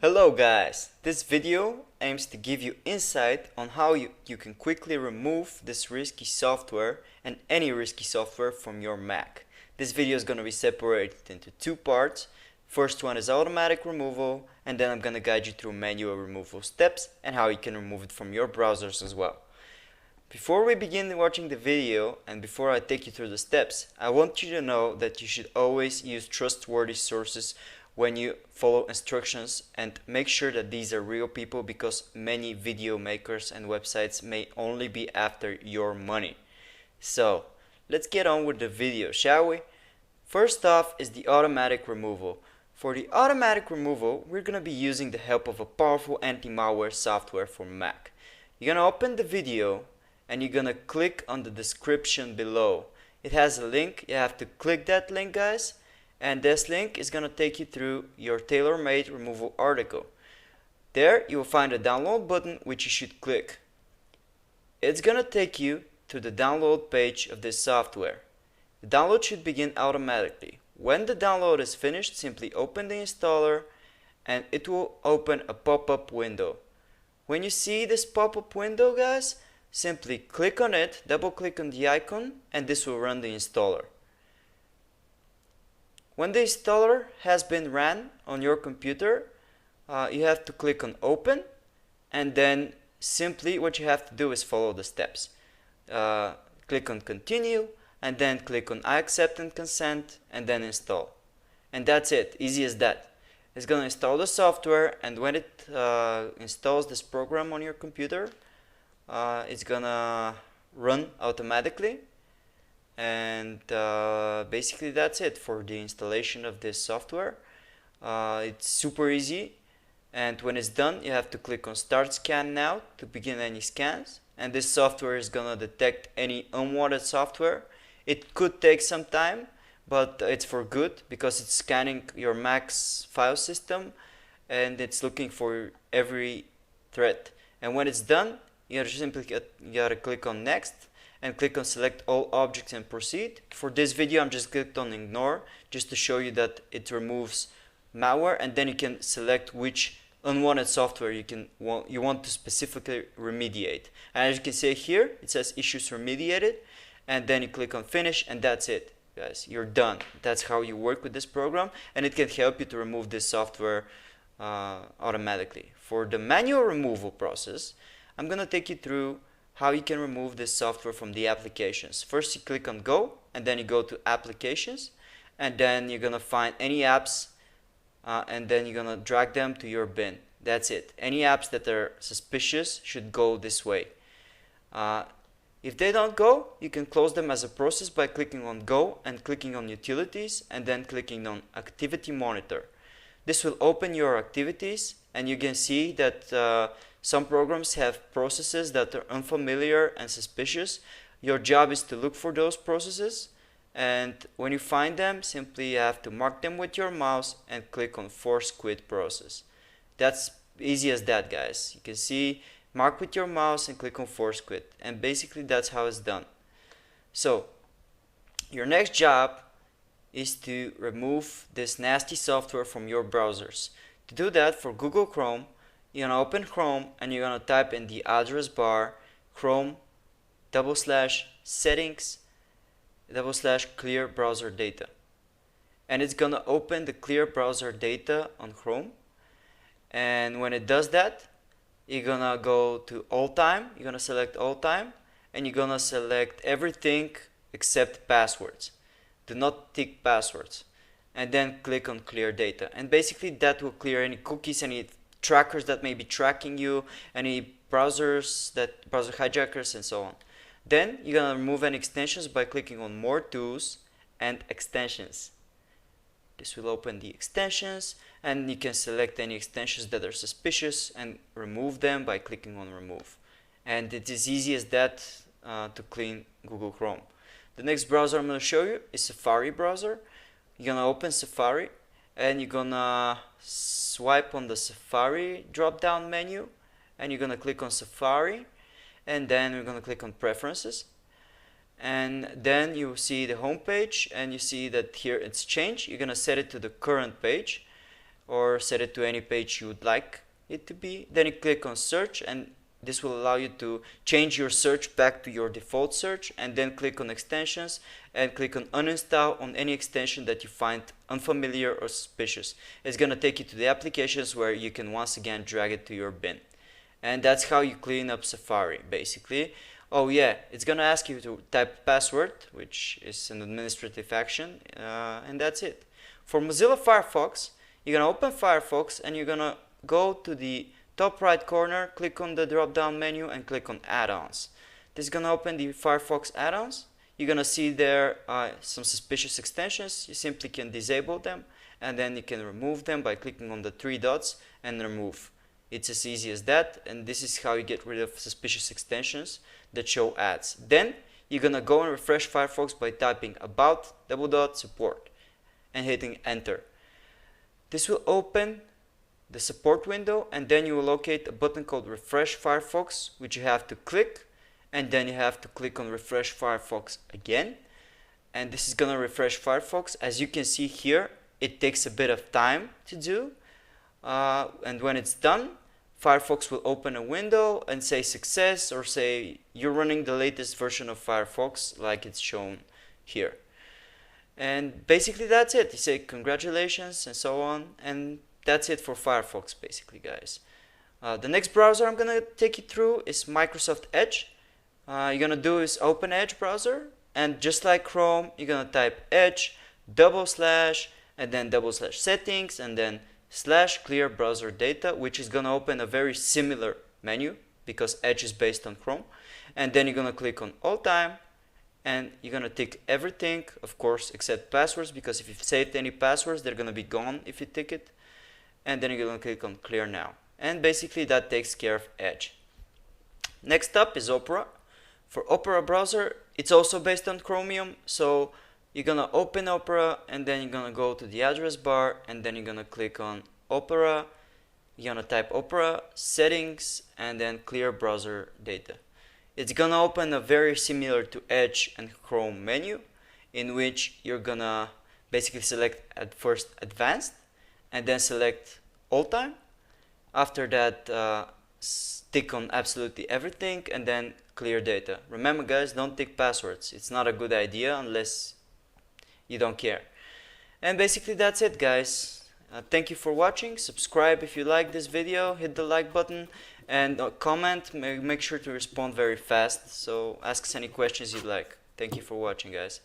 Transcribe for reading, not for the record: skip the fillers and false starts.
Hello guys, this video aims to give you insight on how you can quickly remove this risky software and any risky software from your Mac. This video is going to be separated into two parts. First one is automatic removal, and then I'm going to guide you through manual removal steps and how you can remove it from your browsers as well. Before we begin watching the video and before I take you through the steps, I want you to know that you should always use trustworthy sources when you follow instructions, and make sure that these are real people, because many video makers and websites may only be after your money. So let's get on with the video, shall we? First off is the automatic removal. For the automatic removal, we're going to be using the help of a powerful anti-malware software for Mac. You're going to open the video and you're going to click on the description below. It has a link. You have to click that link, guys. And this link is going to take you through your tailor-made removal article. There you will find a download button which you should click. It's going to take you to the download page of this software. The download should begin automatically. When the download is finished, simply open the installer and it will open a pop-up window. When you see this pop-up window, guys, simply click on it, double click on the icon, and this will run the installer. When the installer has been ran on your computer, you have to click on open, and then simply what you have to do is follow the steps. Click on continue, and then click on I accept and consent, and then install. And that's it, easy as that. It's going to install the software, and when it installs this program on your computer, it's going to run automatically. And basically that's it for the installation of this software. It's super easy, and when it's done you have to click on start scan now to begin any scans, and this software is gonna detect any unwanted software. It could take some time, but it's for good because it's scanning your Mac's file system and it's looking for every threat. And when it's done, you gotta click on next and click on select all objects and proceed. For this video I'm just clicked on ignore, just to show you that it removes malware, and then you can select which unwanted software you want to specifically remediate. And as you can see here, it says issues remediated, and then you click on finish, and that's it, guys, you're done. That's how you work with this program, and it can help you to remove this software automatically. For the manual removal process, I'm gonna take you through how you can remove this software from the applications. First you click on go, and then you go to applications, and then you're gonna find any apps, and then you're gonna drag them to your bin. That's it. Any apps that are suspicious should go this way. If they don't go, you can close them as a process by clicking on go and clicking on utilities, and then clicking on activity monitor. This will open your activities, and you can see that some programs have processes that are unfamiliar and suspicious. Your job is to look for those processes, and when you find them, simply you have to mark them with your mouse and click on force quit process. That's easy as that, guys. You can see, mark with your mouse and click on force quit, and basically that's how it's done. So your next job is to remove this nasty software from your browsers. To do that, for Google Chrome, you're going to open Chrome and you're going to type in the address bar Chrome/settings/ clear browser data, and it's going to open the clear browser data on Chrome. And when it does that, you're going to go to all time, you're going to select all time, and you're going to select everything except passwords. Do not tick passwords, and then click on clear data, and basically that will clear any cookies, any trackers that may be tracking you, any browser hijackers, and so on. Then you're going to remove any extensions by clicking on more tools and extensions. This will open the extensions, and you can select any extensions that are suspicious and remove them by clicking on remove. And it is easy as that to clean Google Chrome. The next browser I'm going to show you is Safari browser. You're going to open Safari, and you're going to swipe on the Safari drop down menu, and you're going to click on Safari, and then we're going to click on preferences, and then you see the home page, and you see that here it's changed. You're going to set it to the current page, or set it to any page you would like it to be. Then you click on search, and this will allow you to change your search back to your default search, and then click on extensions and click on uninstall on any extension that you find unfamiliar or suspicious. It's going to take you to the applications where you can once again drag it to your bin. And that's how you clean up Safari basically. Oh yeah, it's going to ask you to type password, which is an administrative action, and that's it. For Mozilla Firefox, you're going to open Firefox and you're going to go to the top right corner, click on the drop down menu and click on add-ons. This is going to open the Firefox add-ons. You're going to see there some suspicious extensions. You simply can disable them, and then you can remove them by clicking on the three dots and remove. It's as easy as that, and this is how you get rid of suspicious extensions that show ads. Then you're going to go and refresh Firefox by typing about _support and hitting enter. This will open the support window, and then you will locate a button called refresh Firefox, which you have to click, and then you have to click on refresh Firefox again, and this is gonna refresh Firefox. As you can see here, it takes a bit of time to do, and when it's done, Firefox will open a window and say success, or say you're running the latest version of Firefox like it's shown here. And basically that's it. You say congratulations and so on, and that's it for Firefox basically, guys. The next browser I'm gonna take you through is Microsoft Edge. You're gonna do is open Edge browser, and just like Chrome, you're gonna type Edge / and then / settings and then / clear browser data, which is gonna open a very similar menu because Edge is based on Chrome. And then you're gonna click on all time, and you're gonna tick everything, of course, except passwords, because if you've saved any passwords, they're gonna be gone if you tick it. And then you're gonna click on clear now. And basically that takes care of Edge. Next up is Opera. For Opera browser, it's also based on Chromium, so you're gonna open Opera, and then you're gonna go to the address bar, and then you're gonna click on Opera. You're gonna type Opera, settings, and then clear browser data. It's gonna open a very similar to Edge and Chrome menu, in which you're gonna basically select at first advanced, and then select all time. After that, tick on absolutely everything, and then clear data. Remember guys, don't tick passwords. It's not a good idea unless you don't care. And basically that's it, guys. Thank you for watching. Subscribe if you like this video, hit the like button, and comment. Make sure to respond very fast, so ask us any questions you'd like. Thank you for watching, guys.